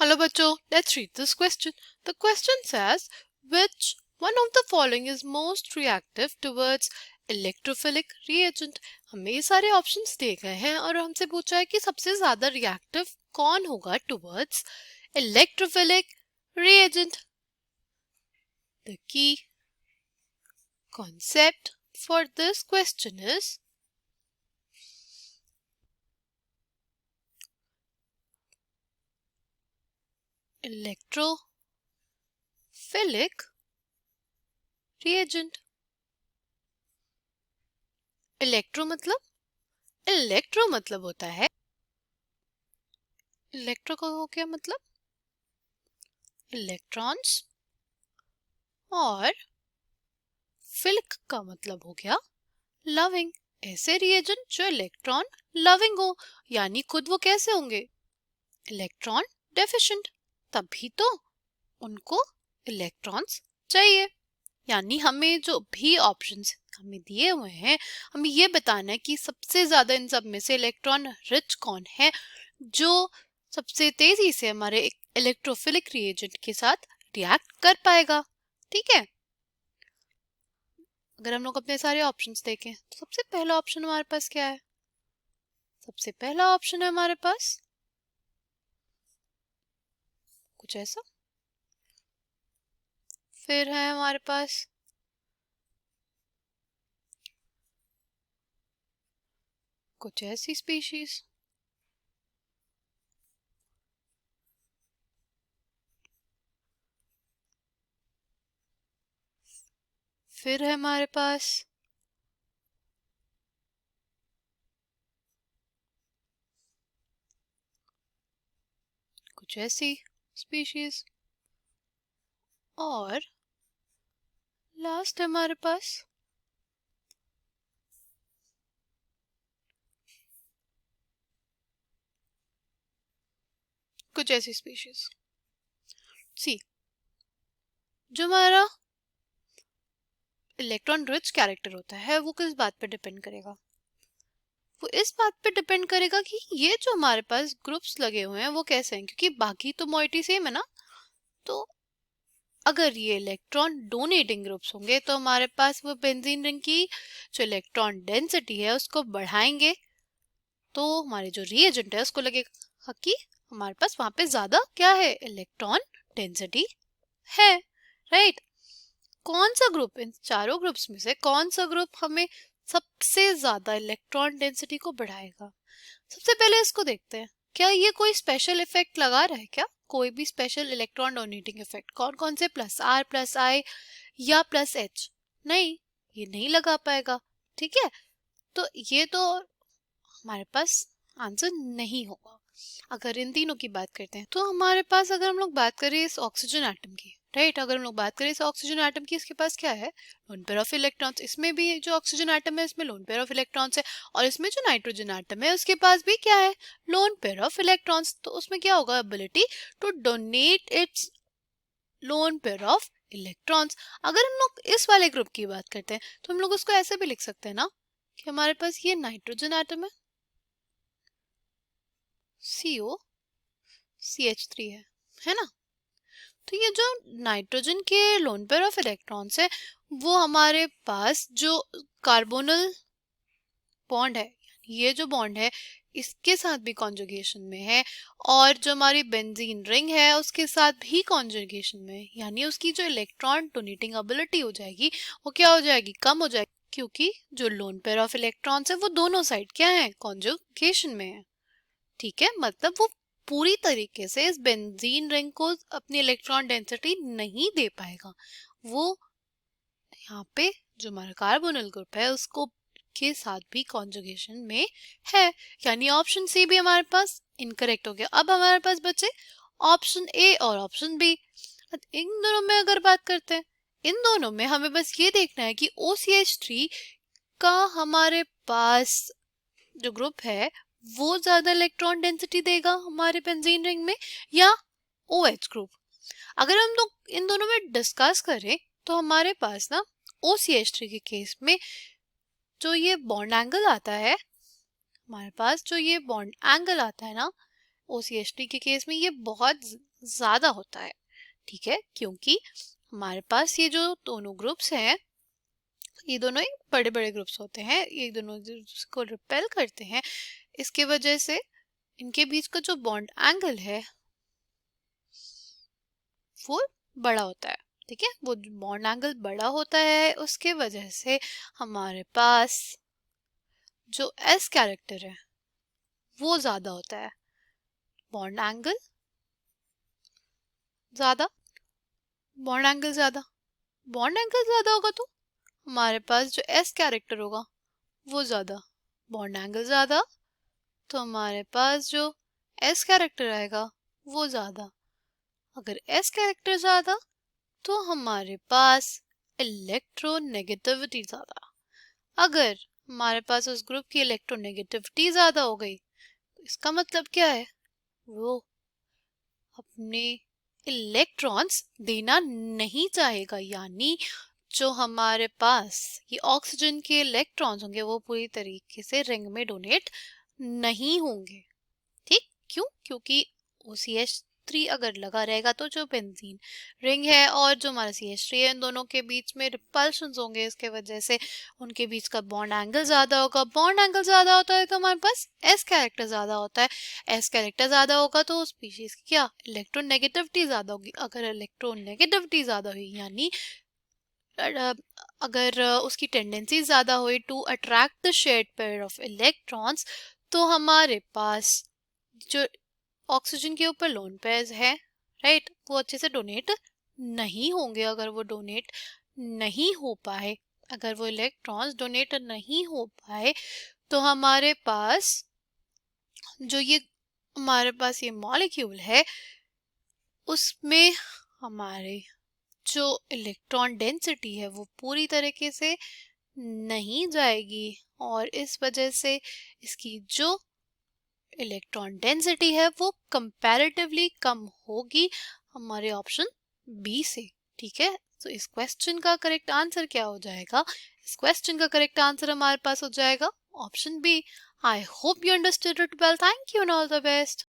Hello बच्चों, let's read this question. The question says, which one of the following is most reactive towards electrophilic reagent? हमें ये सारे options दिए गए हैं और हमसे पूछा है कि सबसे ज्यादा रिएक्टिव कौन होगा towards electrophilic reagent. The key concept for this question is electrophilic reagent. Electro मतलब होता है, इलेक्ट्रो का हो क्या मतलब इलेक्ट्रॉन्स, और फिलिक का मतलब हो गया लविंग. ऐसे रिएजेंट जो इलेक्ट्रॉन लविंग हो, यानी खुद वो कैसे होंगे इलेक्ट्रॉन डेफिशिएंट, तभी तो उनको इलेक्ट्रॉन्स चाहिए. यानी हमें जो भी ऑप्शंस हमें दिए हुए हैं, हमें ये बताना है कि सबसे ज्यादा इन सब में से इलेक्ट्रॉन रिच कौन है, जो सबसे तेजी से हमारे इलेक्ट्रोफिलिक रिएजेंट के साथ रिएक्ट कर पाएगा. ठीक है, अगर हम लोग अपने सारे ऑप्शंस देखें तो सबसे पहला ऑप्शन हमारे पास क्या है, सबसे पहला ऑप्शन है हमारे पास कुछ ऐसा, फिर है हमारे पास कुछ ऐसी स्पीशीज, फिर है हमारे पास कुछ ऐसी स्पीशीज, और लास्ट है हमारे पास कुछ ऐसी स्पीशीज. सी, जो हमारा इलेक्ट्रॉन रिच कैरेक्टर होता है वो किस बात पे डिपेंड करेगा, वो इस बात पे डिपेंड करेगा कि ये जो हमारे पास ग्रुप्स लगे हुए हैं वो कैसे हैं, क्योंकि बाकी तो मोइटी सेम है ना. तो अगर ये इलेक्ट्रॉन डोनेटिंग ग्रुप्स होंगे तो हमारे पास वो बेंजीन रिंग की जो इलेक्ट्रॉन डेंसिटी है उसको बढ़ाएंगे, तो हमारे जो रिएजेंट है उसको लगेगा कि हमारे पास वहां पे ज्यादा क्या है इलेक्ट्रॉन डेंसिटी है. राइट, कौन सा ग्रुप इन चारों ग्रुप्स में से कौन सा ग्रुप हमें सबसे ज्यादा इलेक्ट्रॉन डेंसिटी को बढ़ाएगा. सबसे पहले इसको देखते हैं, क्या ये कोई स्पेशल इफेक्ट लगा रहा है क्या, कोई भी स्पेशल इलेक्ट्रॉन डोनेटिंग इफेक्ट, कौन कौन से प्लस आर प्लस आई या प्लस एच. नहीं, ये नहीं लगा पाएगा. ठीक है, तो ये तो हमारे पास आंसर नहीं होगा. अगर इन तीनों की बात करते हैं तो हमारे पास, अगर हम लोग बात करें इस ऑक्सीजन एटम की, राइट, अगर हम लोग बात करें इस ऑक्सीजन एटम की, इसके पास क्या है लोन पेयर ऑफ इलेक्ट्रॉन्स. इसमें भी जो ऑक्सीजन एटम है इसमें लोन पेयर ऑफ इलेक्ट्रॉन्स है, और इसमें जो नाइट्रोजन एटम है उसके पास भी क्या है लोन पेयर ऑफ इलेक्ट्रॉन्स. तो उसमें क्या होगा ability to donate its lone pair of electrons. अगर हम लोग इस वाले ग्रुप की बात करते हैं तो हम लोग उसको ऐसे भी लिख सकते हैं ना कि हमारे पास ये नाइट्रोजन एटम है COCH3 है ना. तो ये जो नाइट्रोजन के लोन पेयर ऑफ इलेक्ट्रॉन्स है वो हमारे पास जो कार्बोनल बॉन्ड है, ये जो बॉन्ड है इसके साथ भी कॉन्जुगेशन में है, और जो हमारी बेंजीन रिंग है उसके साथ भी कॉन्जुगेशन में है. यानी उसकी जो इलेक्ट्रॉन डोनेटिंग एबिलिटी हो जाएगी वो क्या हो जाएगी, कम हो जाएगी, क्योंकि जो लोन पेयर ऑफ इलेक्ट्रॉन्स है वो दोनों साइड क्या है कॉन्जुगेशन में है. ठीक है, मतलब वो पूरी तरीके से इस बेंजीन रिंग को अपनी इलेक्ट्रॉन डेंसिटी नहीं दे पाएगा. वो यहाँ पे जो हमारा कार्बोनिल ग्रुप है उसको के साथ भी कॉन्जुगेशन में है. यानी ऑप्शन सी भी हमारे पास इनकरेक्ट हो गया. अब हमारे पास बचे ऑप्शन ए और ऑप्शन बी. इन दोनों में अगर बात करते हैं, इन दोनों में हमें बस ये देखना है कि OCH3 का हमारे पास जो ग्रुप है वो ज्यादा इलेक्ट्रॉन डेंसिटी देगा हमारे बेंजीन रिंग में या OH ग्रुप. अगर हम लोग इन दोनों में डिस्कस करें तो हमारे पास ना OCH3 के केस में जो ये बॉन्ड एंगल आता है, हमारे पास जो ये बॉन्ड एंगल आता है ना OCH3 के केस में, ये बहुत ज्यादा होता है, ठीक है, क्योंकि हमारे पास ये जो दोनों ग्रुप्स हैं, ये दोनों ही बड़े बड़े ग्रुप्स होते हैं, ये दोनों जिसको रिपेल करते हैं, इसके वजह से इनके बीच का जो बॉन्ड एंगल है वो बड़ा होता है, ठीक है। वो बॉन्ड एंगल बड़ा होता है, उसके वजह से हमारे पास जो एस कैरेक्टर है वो ज्यादा होता है। बॉन्ड एंगल ज्यादा, बॉन्ड एंगल ज्यादा, बॉन्ड एंगल ज्यादा होगा तो हमारे पास जो एस कैरेक्टर होगा वो ज्यादा, बॉन्ड एंगल ज्यादा तो हमारे पास जो एस कैरेक्टर आएगा वो ज्यादा। अगर एस कैरेक्टर ज्यादा तो हमारे पास इलेक्ट्रोनेगेटिविटी ज्यादा। अगर हमारे पास उस ग्रुप की इलेक्ट्रोनेगेटिविटी ज्यादा हो गई तो इसका मतलब क्या है, वो अपने इलेक्ट्रॉन्स देना नहीं चाहेगा, यानी जो हमारे पास ये ऑक्सीजन के इलेक्ट्रॉन्स होंगे वो पूरी तरीके से रिंग में डोनेट नहीं होंगे, ठीक। क्यों? क्योंकि OCH3 अगर लगा रहेगा तो जो बेंजीन रिंग है और जो हमारा CH3 है, इन दोनों के बीच में रिपल्शंस होंगे, इसके वजह से उनके बीच का बॉन्ड एंगल ज्यादा होगा। बॉन्ड एंगल ज्यादा होता है तो हमारे पास एस कैरेक्टर ज्यादा होता है। एस कैरेक्टर ज्यादा होगा तो स्पीशीज की क्या इलेक्ट्रोनेगेटिविटी ज्यादा होगी। अगर इलेक्ट्रोनेगेटिविटी ज्यादा हुई यानी अगर उसकी टेंडेंसी ज्यादा हुई to attract the shared pair of electrons, तो हमारे पास जो ऑक्सीजन के ऊपर लोन पेयर्स है, राइट, वो अच्छे से डोनेट नहीं होंगे। अगर वो डोनेट नहीं हो पाए, अगर वो इलेक्ट्रॉन्स डोनेट नहीं हो पाए तो हमारे पास जो ये मॉलिक्यूल है उसमें हमारे जो इलेक्ट्रॉन डेंसिटी है वो पूरी तरीके से नहीं जाएगी, और इस वजह से इसकी जो इलेक्ट्रॉन डेंसिटी है वो कंपैरेटिवली कम होगी हमारे ऑप्शन बी से, ठीक है। तो इस क्वेश्चन का करेक्ट आंसर क्या हो जाएगा, इस क्वेश्चन का करेक्ट आंसर हमारे पास हो जाएगा option B. I hope you understood it well, thank you and all the best.